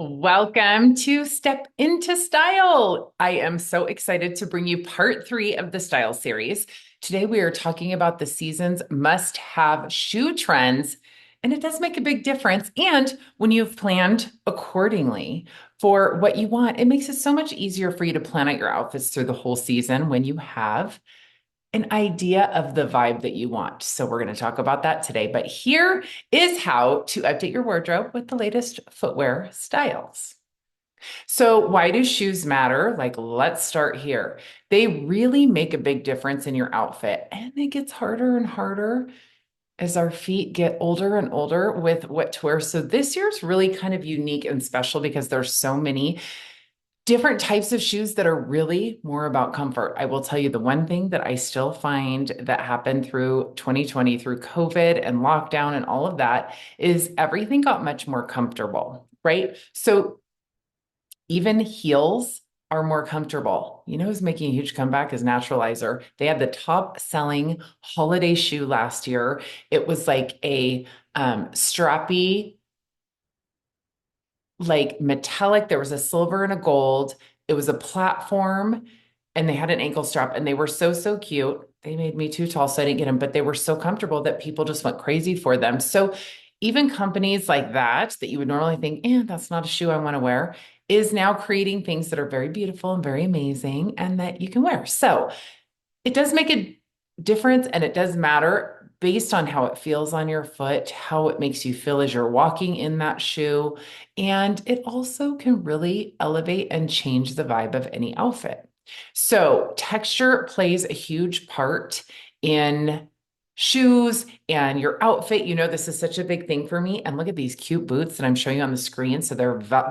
Welcome to Step Into Style. I am so excited to bring you part 3 of the style series. Today, we are talking about the season's must have shoe trends, and it does make a big difference. And when you've planned accordingly for what you want, it makes it so much easier for you to plan out your outfits through the whole season when you have an idea of the vibe that you want. So, we're going to talk about that today. But here is how to update your wardrobe with the latest footwear styles. So, why do shoes matter? Let's start here. They really make a big difference in your outfit, and it gets harder and harder as our feet get older and older with what to wear. So, this year's really kind of unique and special because there's so many different types of shoes that are really more about comfort. I will tell you the one thing that I still find that happened through 2020, through COVID and lockdown and all of that, is everything got much more comfortable, right? So even heels are more comfortable. You know who's making a huge comeback is Naturalizer. They had the top selling holiday shoe last year. It was like a strappy, like metallic. There was a silver and a gold. It was a platform and they had an ankle strap and they were so cute. They made me too tall, so I didn't get them, but they were so comfortable that people just went crazy for them. So even companies like that you would normally think, that's not a shoe I want to wear, is now creating things that are very beautiful and very amazing and that you can wear. So it does make a difference and it does matter based on how it feels on your foot, how it makes you feel as you're walking in that shoe. And it also can really elevate and change the vibe of any outfit. So, texture plays a huge part in shoes and your outfit. You know, this is such a big thing for me. And look at these cute boots that I'm showing you on the screen. So,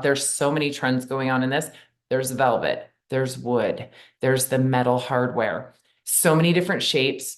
there's so many trends going on in this. There's velvet, there's wood, there's the metal hardware, so many different shapes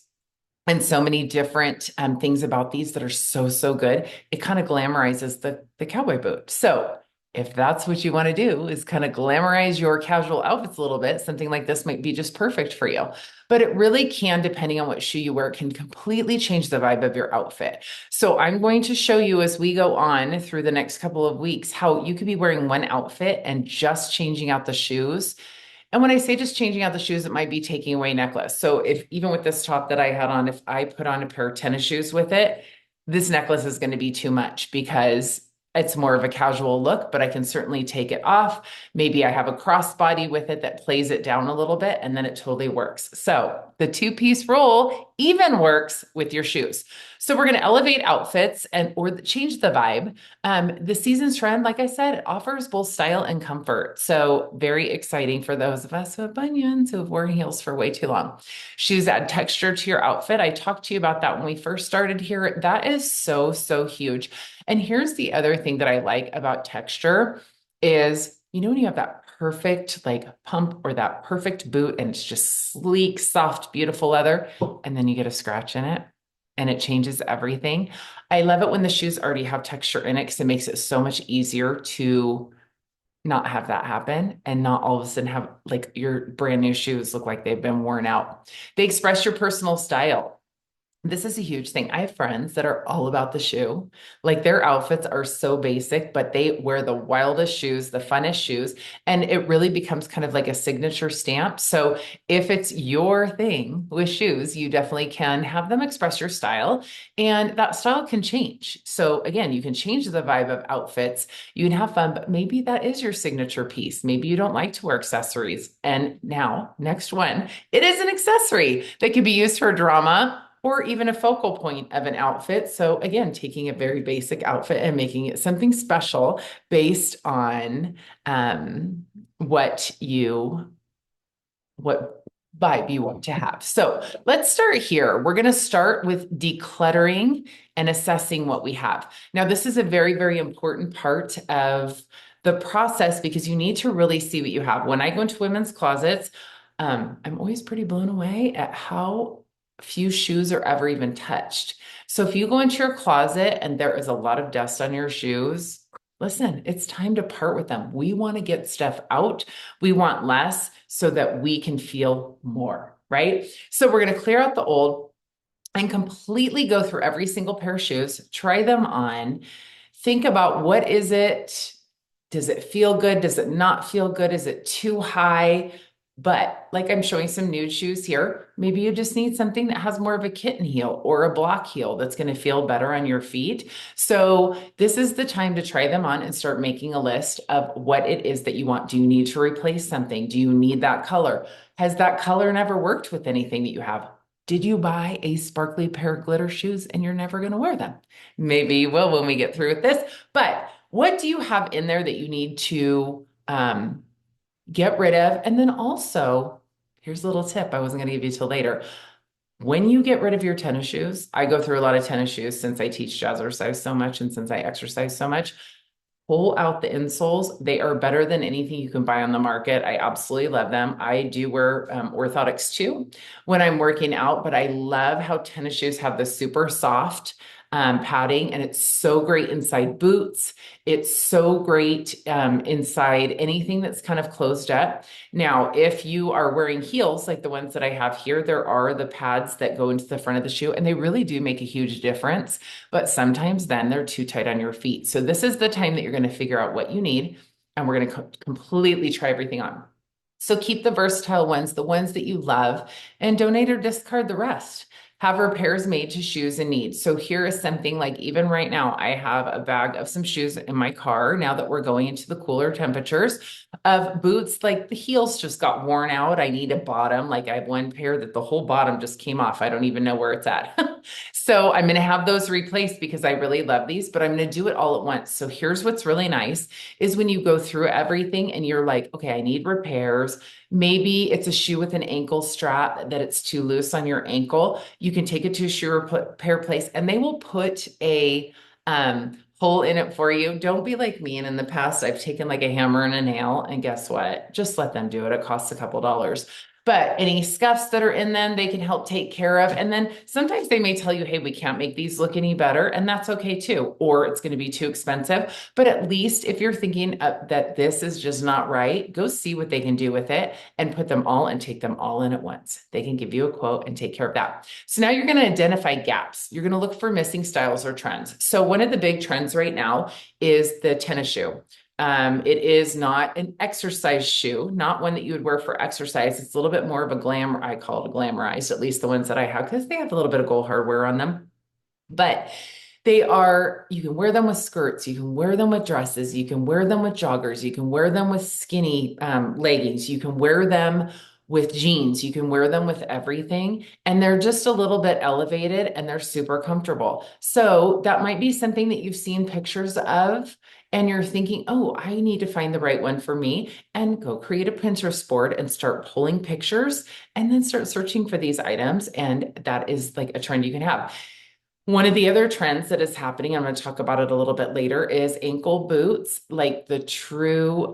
and so many different things about these that are so good. It kind of glamorizes the cowboy boot. So if that's what you want to do, is kind of glamorize your casual outfits a little bit, something like this might be just perfect for you. But it really can, depending on what shoe you wear, it can completely change the vibe of your outfit. So I'm going to show you as we go on through the next couple of weeks how you could be wearing one outfit and just changing out the shoes. And when I say just changing out the shoes, it might be taking away necklace. So if even with this top that I had on, if I put on a pair of tennis shoes with it, this necklace is going to be too much because it's more of a casual look, but I can certainly take it off. Maybe I have a crossbody with it that plays it down a little bit, and then it totally works. So the two-piece roll even works with your shoes. So we're going to elevate outfits and or change the vibe. The season's trend, like I said, it offers both style and comfort. So very exciting for those of us who have bunions, who have worn heels for way too long. Shoes add texture to your outfit. I talked to you about that when we first started here. That is so huge. And here's the other thing that I like about texture is, you know, when you have that perfect like pump or that perfect boot and it's just sleek, soft, beautiful leather, and then you get a scratch in it and it changes everything. I love it when the shoes already have texture in it because it makes it so much easier to not have that happen and not all of a sudden have like your brand new shoes look like they've been worn out. They express your personal style. This is a huge thing. I have friends that are all about the shoe. Like their outfits are so basic, but they wear the wildest shoes, the funnest shoes, and it really becomes kind of like a signature stamp. So if it's your thing with shoes, you definitely can have them express your style, and that style can change. So again, you can change the vibe of outfits. You can have fun, but maybe that is your signature piece. Maybe you don't like to wear accessories. And now, next one, it is an accessory that can be used for drama or even a focal point of an outfit. So again, taking a very basic outfit and making it something special based on what what vibe you want to have. So let's start here. We're going to start with decluttering and assessing what we have. Now, this is a very important part of the process because you need to really see what you have. When I go into women's closets, I'm always pretty blown away at how few shoes are ever even touched. So if you go into your closet and there is a lot of dust on your shoes, listen, it's time to part with them. We want to get stuff out. We want less so that we can feel more, right? So we're going to clear out the old and completely go through every single pair of shoes, try them on, think about what is it Does it feel good? Does it not feel good? Is it too high? But like I'm showing some nude shoes here, maybe you just need something that has more of a kitten heel or a block heel that's going to feel better on your feet. So this is the time to try them on and start making a list of what it is that you want. Do you need to replace something? Do you need that color? Has that color never worked with anything that you have? Did you buy a sparkly pair of glitter shoes and you're never going to wear them? Maybe you will when we get through with this. But what do you have in there that you need to get rid of? And then also, here's a little tip I wasn't going to give you till later. When you get rid of your tennis shoes, I go through a lot of tennis shoes since I teach jazzercise so much and since I exercise so much. Pull out the insoles. They are better than anything you can buy on the market. I absolutely love them. I do wear orthotics too when I'm working out, but I love how tennis shoes have the super soft padding, and it's so great inside boots. It's so great inside anything that's kind of closed up. Now, if you are wearing heels like the ones that I have here, there are the pads that go into the front of the shoe, and they really do make a huge difference. But sometimes then they're too tight on your feet. So this is the time that you're going to figure out what you need, and we're going to completely try everything on. So keep the versatile ones, the ones that you love, and donate or discard the rest. Have repairs made to shoes in need. So here is something like, even right now, I have a bag of some shoes in my car now that we're going into the cooler temperatures, of boots. Like the heels just got worn out. I need a bottom. Like I have one pair that the whole bottom just came off. I don't even know where it's at. So I'm going to have those replaced because I really love these, but I'm going to do it all at once. So here's what's really nice is when you go through everything and you're like, okay, I need repairs. Maybe it's a shoe with an ankle strap that it's too loose on your ankle. You can take it to a shoe repair place and they will put a hole in it for you. Don't be like me. And in the past, I've taken like a hammer and a nail, and guess what? Just let them do it. It costs a couple dollars. But any scuffs that are in them, they can help take care of. And then sometimes they may tell you, hey, we can't make these look any better. And that's okay too. Or it's going to be too expensive. But at least if you're thinking that this is just not right, go see what they can do with it and put them all and take them all in at once. They can give you a quote and take care of that. So now you're going to identify gaps. You're going to look for missing styles or trends. So one of the big trends right now is the tennis shoe. It is not an exercise shoe, not one that you would wear for exercise. It's a little bit more of a glamour. I call it a glamorized, at least the ones that I have, because they have a little bit of gold hardware on them. But they are, you can wear them with skirts, you can wear them with dresses, you can wear them with joggers, you can wear them with skinny leggings, you can wear them with jeans, you can wear them with everything. And they're just a little bit elevated and they're super comfortable. So that might be something that you've seen pictures of and you're thinking, oh, I need to find the right one for me, and go create a Pinterest board and start pulling pictures and then start searching for these items. And that is like a trend you can have. One of the other trends that is happening, I'm going to talk about it a little bit later, is ankle boots, like the true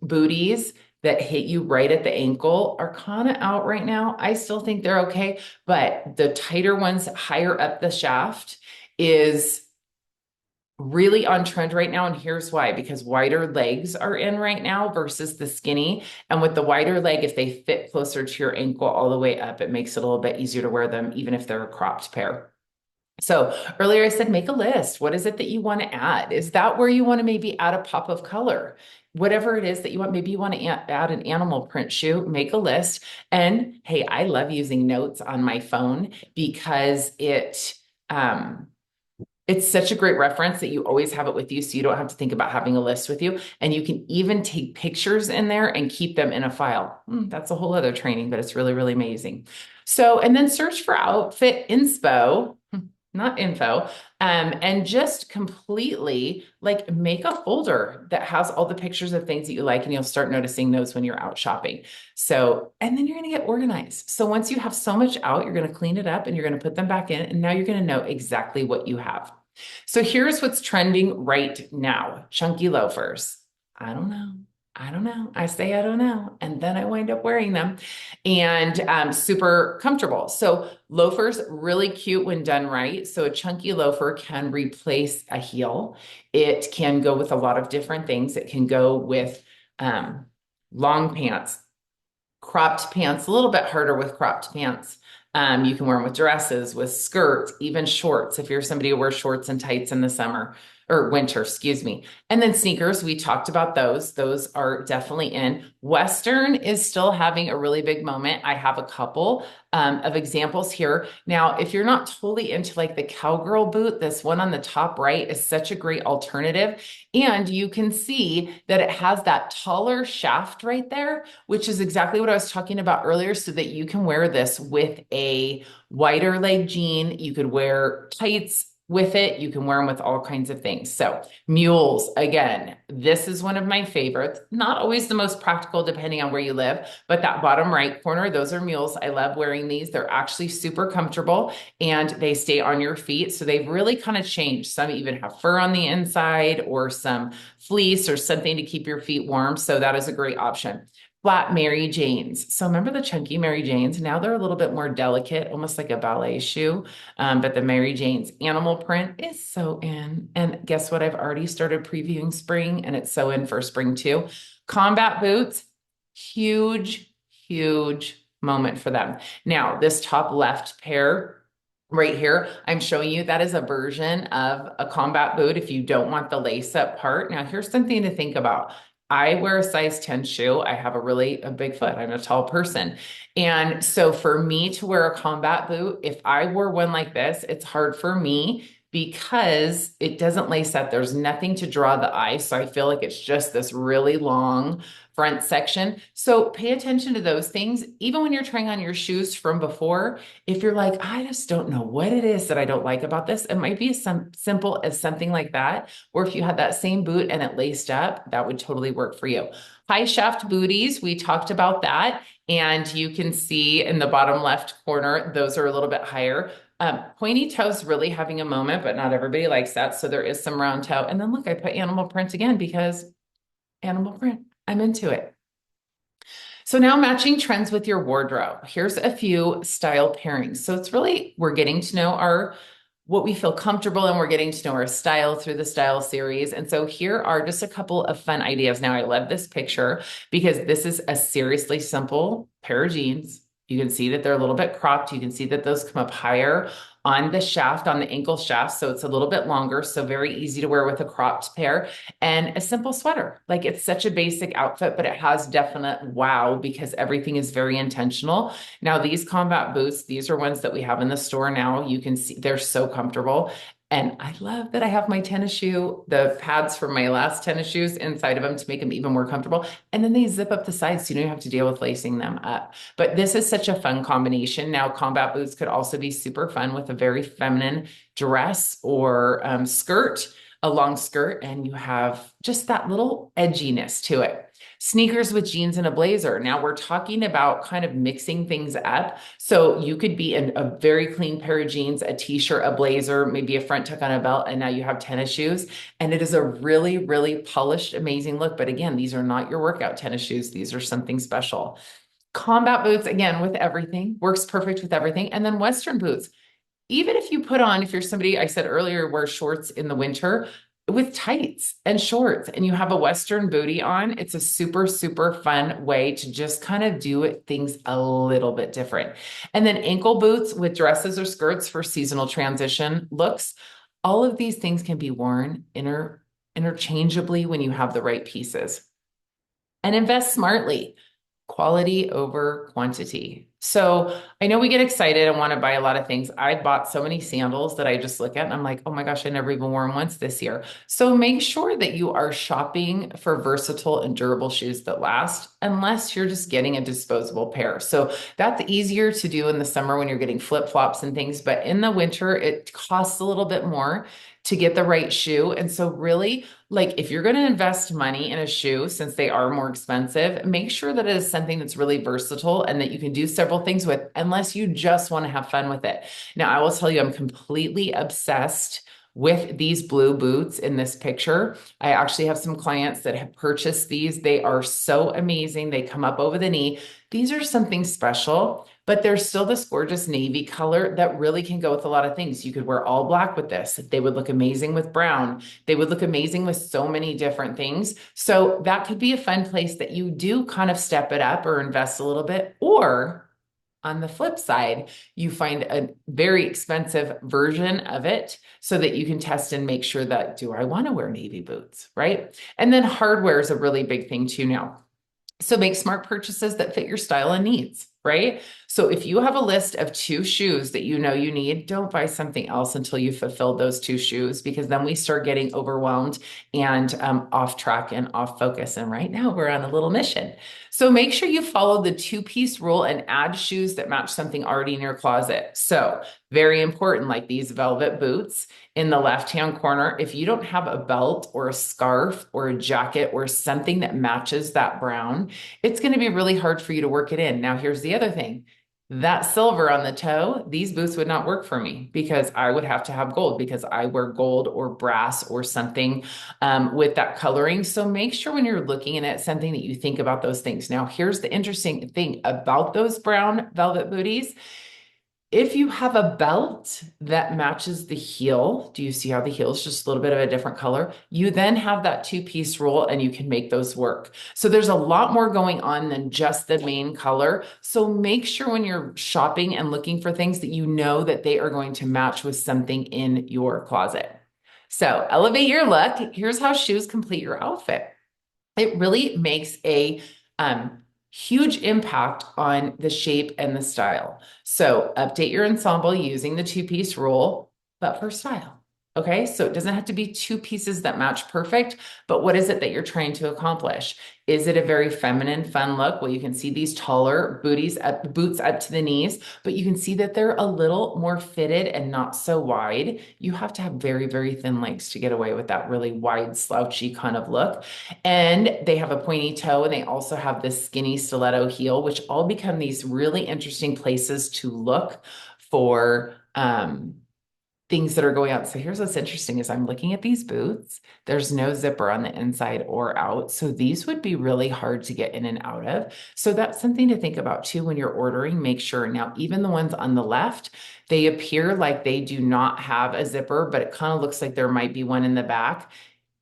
booties that hit you right at the ankle are kind of out right now. I still think they're okay, but the tighter ones higher up the shaft is really on trend right now. And here's why, because wider legs are in right now versus the skinny. And with the wider leg, if they fit closer to your ankle all the way up, it makes it a little bit easier to wear them, even if they're a cropped pair. So earlier I said, make a list. What is it that you want to add? Is that where you want to maybe add a pop of color? Whatever it is that you want, maybe you want to add an animal print shoe, make a list. And hey, I love using notes on my phone because it's such a great reference that you always have it with you, so you don't have to think about having a list with you. And you can even take pictures in there and keep them in a file. That's a whole other training, but it's really, really amazing. So, and then search for outfit inspo, not info, and just completely like make a folder that has all the pictures of things that you like, and you'll start noticing those when you're out shopping. So, and then you're going to get organized. So once you have so much out, you're going to clean it up and you're going to put them back in, and now you're going to know exactly what you have. So here's what's trending right now. Chunky loafers. I don't know. I don't know. I say I don't know, and then I wind up wearing them, and super comfortable. So loafers, really cute when done right. So a chunky loafer can replace a heel. It can go with a lot of different things. It can go with long pants, cropped pants, a little bit harder with cropped pants. You can wear them with dresses, with skirts, even shorts. If you're somebody who wears shorts and tights in the summer or winter, excuse me. And then sneakers, we talked about those. Those are definitely in. Western is still having a really big moment. I have a couple of examples here. Now, if you're not totally into like the cowgirl boot, this one on the top right is such a great alternative. And you can see that it has that taller shaft right there, which is exactly what I was talking about earlier, so that you can wear this with a wider leg jean. You could wear tights with it. You can wear them with all kinds of things. So mules, again, this is one of my favorites. Not always the most practical depending on where you live, but that bottom right corner, those are mules. I love wearing these. They're actually super comfortable and they stay on your feet. So they've really kind of changed. Some even have fur on the inside or some fleece or something to keep your feet warm. So that is a great option. Flat Mary Janes. So remember the chunky Mary Janes? Now they're a little bit more delicate, almost like a ballet shoe. But the Mary Janes animal print is so in. And guess what? I've already started previewing spring and it's so in for spring too. Combat boots, huge, huge moment for them. Now, this top left pair right here, I'm showing you that is a version of a combat boot if you don't want the lace up part. Now, here's something to think about. I wear a size 10 shoe. I have a big foot. I'm a tall person. And so for me to wear a combat boot, if I wore one like this, it's hard for me because it doesn't lace up. There's nothing to draw the eye. So I feel like it's just this really long front section. So pay attention to those things. Even when you're trying on your shoes from before, if you're like, I just don't know what it is that I don't like about this, it might be some simple as something like that. Or if you had that same boot and it laced up, that would totally work for you. High shaft booties, we talked about that. And you can see in the bottom left corner, those are a little bit higher. Pointy toes really having a moment, but not everybody likes that. So there is some round toe. And then look, I put animal print again because animal print, I'm into it. So now matching trends with your wardrobe. Here's a few style pairings. So it's really, we're getting to know what we feel comfortable in. We're getting to know our style through the style series. And so here are just a couple of fun ideas. Now I love this picture because this is a seriously simple pair of jeans. You can see that they're a little bit cropped. You can see that those come up higher on the shaft, on the ankle shaft. So it's a little bit longer. So very easy to wear with a cropped pair and a simple sweater. Like it's such a basic outfit, but it has definite wow because everything is very intentional. Now these combat boots, these are ones that we have in the store now. You can see they're so comfortable. And I love that I have my tennis shoe, the pads from my last tennis shoes inside of them to make them even more comfortable. And then they zip up the sides so you don't have to deal with lacing them up. But this is such a fun combination. Now, combat boots could also be super fun with a very feminine dress or skirt, a long skirt, and you have just that little edginess to it. Sneakers with jeans and a blazer. Now we're talking about kind of mixing things up. So you could be in a very clean pair of jeans, a t-shirt, a blazer, maybe a front tuck on a belt, and now you have tennis shoes. And it is a really, really polished, amazing look. But again, these are not your workout tennis shoes. These are something special. Combat boots, again, with everything, works perfect with everything. And then Western boots. Even if you put on, if you're somebody, I said earlier, wear shorts in the winter, with tights and shorts and you have a Western booty on, it's a super, super fun way to just kind of do things a little bit different. And then ankle boots with dresses or skirts for seasonal transition looks. All of these things can be worn interchangeably when you have the right pieces. And invest smartly. Quality over quantity. So I know we get excited and want to buy a lot of things. I bought so many sandals that I just look at and I'm like, oh my gosh, I never even wore them once this year. So make sure that you are shopping for versatile and durable shoes that last, unless you're just getting a disposable pair. So that's easier to do in the summer when you're getting flip-flops and things, but in the winter, it costs a little bit more to get the right shoe. And so really, like if you're going to invest money in a shoe, since they are more expensive, make sure that it is something that's really versatile and that you can do several things with, unless you just want to have fun with it. Now, I will tell you, I'm completely obsessed with these blue boots in this picture. I actually have some clients that have purchased these. They are so amazing. They come up over the knee. These are something special, but there's still this gorgeous navy color that really can go with a lot of things. You could wear all black with this. They would look amazing with brown. They would look amazing with so many different things. So that could be a fun place that you do kind of step it up or invest a little bit, or on the flip side, you find a very expensive version of it so that you can test and make sure that, do I want to wear navy boots, right? And then hardware is a really big thing too now. So make smart purchases that fit your style and needs, right? So if you have a list of two shoes that you know you need, don't buy something else until you fulfill those two shoes, because then we start getting overwhelmed and off track and off focus. And right now we're on a little mission. So make sure you follow the two-piece rule and add shoes that match something already in your closet. So very important, like these velvet boots in the left-hand corner. If you don't have a belt or a scarf or a jacket or something that matches that brown, it's going to be really hard for you to work it in. Now, here's the other thing. That silver on the toe, these boots would not work for me because I would have to have gold, because I wear gold or brass or something with that coloring. So make sure when you're looking at something that you think about those things. Now, here's the interesting thing about those brown velvet booties. If you have a belt that matches the heel, do you see how the heel is just a little bit of a different color? You then have that two-piece rule and you can make those work. So there's a lot more going on than just the main color. So make sure when you're shopping and looking for things that you know that they are going to match with something in your closet. So elevate your look. Here's how shoes complete your outfit. It really makes a huge impact on the shape and the style. So update your ensemble using the two-piece rule, but for style. Okay, so it doesn't have to be two pieces that match perfect, but what is it that you're trying to accomplish? Is it a very feminine, fun look? Well, you can see these taller boots up to the knees, but you can see that they're a little more fitted and not so wide. You have to have very, very thin legs to get away with that really wide, slouchy kind of look. And they have a pointy toe, and they also have this skinny stiletto heel, which all become these really interesting places to look for things that are going on. So here's what's interesting is I'm looking at these boots. There's no zipper on the inside or out. So these would be really hard to get in and out of. So that's something to think about too when you're ordering. Make sure now, even the ones on the left, they appear like they do not have a zipper, but it kind of looks like there might be one in the back.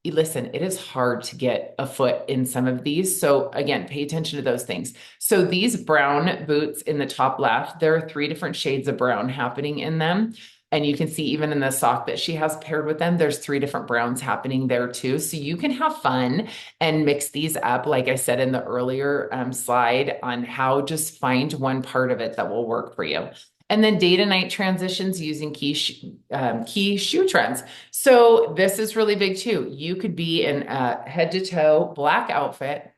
Listen, it is hard to get a foot in some of these. So again, pay attention to those things. So these brown boots in the top left, there are 3 different shades of brown happening in them. And you can see even in the sock that she has paired with them, there's 3 different browns happening there too. So you can have fun and mix these up, like I said in the earlier slide, on how just find one part of it that will work for you. And then day to night transitions using key shoe trends. So this is really big too. You could be in a head to toe black outfit,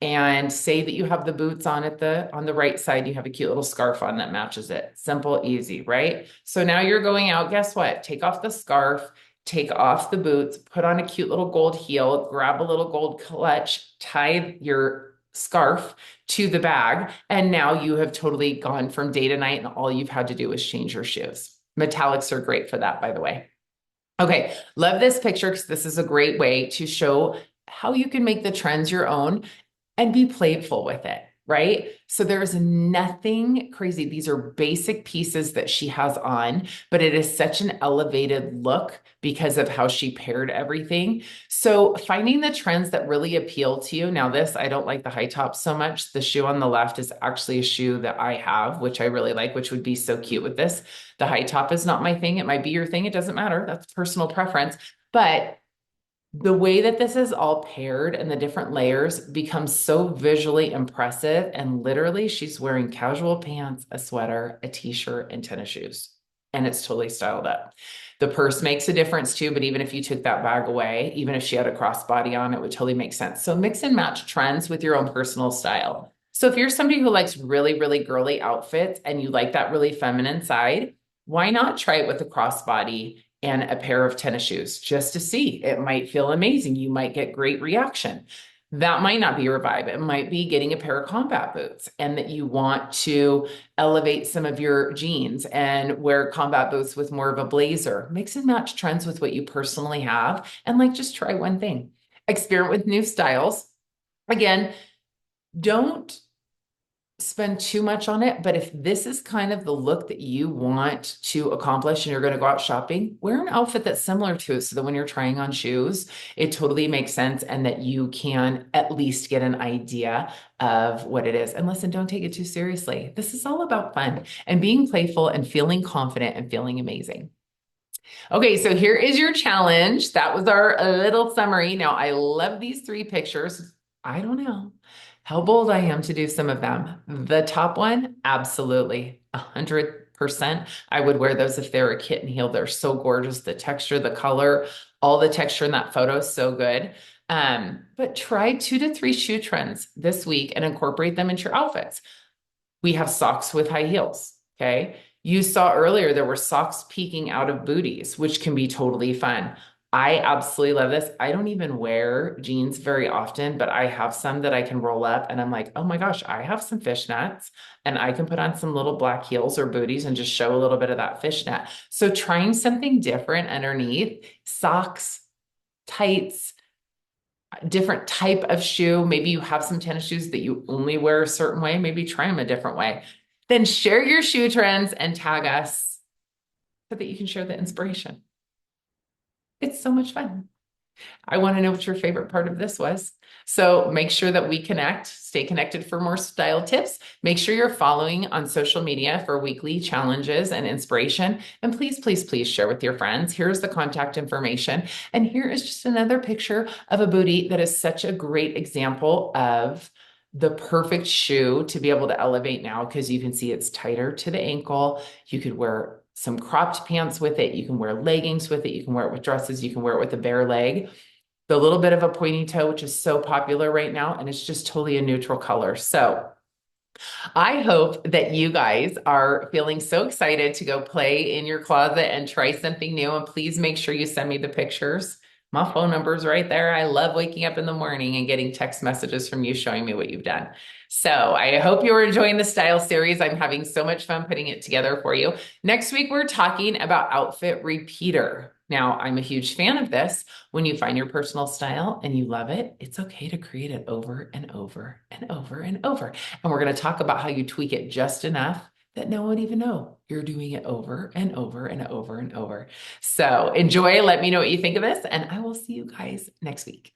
and say that you have the boots on on the right side, you have a cute little scarf on that matches it. Simple, easy, right? So now you're going out, guess what? Take off the scarf, take off the boots, put on a cute little gold heel, grab a little gold clutch, tie your scarf to the bag, and now you have totally gone from day to night, and all you've had to do is change your shoes. Metallics are great for that, by the way. Okay, love this picture because this is a great way to show how you can make the trends your own and be playful with it, right? So there is nothing crazy. These are basic pieces that she has on, but it is such an elevated look because of how she paired everything. So finding the trends that really appeal to you. Now this, I don't like the high tops so much. The shoe on the left is actually a shoe that I have, which I really like, which would be so cute with this. The high top is not my thing. It might be your thing. It doesn't matter. That's personal preference. But the way that this is all paired and the different layers becomes so visually impressive. And literally, she's wearing casual pants, a sweater, a t-shirt, and tennis shoes. And it's totally styled up. The purse makes a difference too, but even if you took that bag away, even if she had a crossbody on, it would totally make sense. So mix and match trends with your own personal style. So if you're somebody who likes really, really girly outfits and you like that really feminine side, why not try it with a crossbody and a pair of tennis shoes just to see? It might feel amazing. You might get great reaction. That might not be your vibe. It might be getting a pair of combat boots and that you want to elevate some of your jeans and wear combat boots with more of a blazer. Mix and match trends with what you personally have, and like just try one thing. Experiment with new styles. Again, don't spend too much on it, but if this is kind of the look that you want to accomplish and you're going to go out shopping, wear an outfit that's similar to it so that when you're trying on shoes, it totally makes sense and that you can at least get an idea of what it is. And listen, don't take it too seriously. This is all about fun and being playful and feeling confident and feeling amazing. Okay, so here is your challenge. That was our little summary. Now, I love these three pictures. I don't know how bold I am to do some of them. The top one, absolutely, 100%. I would wear those if they were a kitten heel. They're so gorgeous. The texture, the color, all the texture in that photo is so good. But try 2 to 3 shoe trends this week and incorporate them into your outfits. We have socks with high heels. Okay. You saw earlier there were socks peeking out of booties, which can be totally fun. I absolutely love this. I don't even wear jeans very often, but I have some that I can roll up and I'm like, oh my gosh, I have some fishnets and I can put on some little black heels or booties and just show a little bit of that fishnet. So trying something different underneath, socks, tights, different type of shoe. Maybe you have some tennis shoes that you only wear a certain way. Maybe try them a different way. Then share your shoe trends and tag us so that you can share the inspiration. It's so much fun. I want to know what your favorite part of this was. So make sure that we connect, stay connected for more style tips. Make sure you're following on social media for weekly challenges and inspiration. And please, please, please share with your friends. Here's the contact information. And here is just another picture of a bootie that is such a great example of the perfect shoe to be able to elevate now because you can see it's tighter to the ankle. You could wear some cropped pants with it. You can wear leggings with it. You can wear it with dresses. You can wear it with a bare leg. The little bit of a pointy toe, which is so popular right now, and it's just totally a neutral color. So I hope that you guys are feeling so excited to go play in your closet and try something new. And please make sure you send me the pictures. My phone number's right there. I love waking up in the morning and getting text messages from you showing me what you've done. So I hope you're enjoying the style series. I'm having so much fun putting it together for you. Next week, we're talking about outfit repeater. Now, I'm a huge fan of this. When you find your personal style and you love it, it's okay to create it over and over and over and over. And we're going to talk about how you tweak it just enough that no one would even know you're doing it over and over and over and over. So enjoy. Let me know what you think of this, and I will see you guys next week.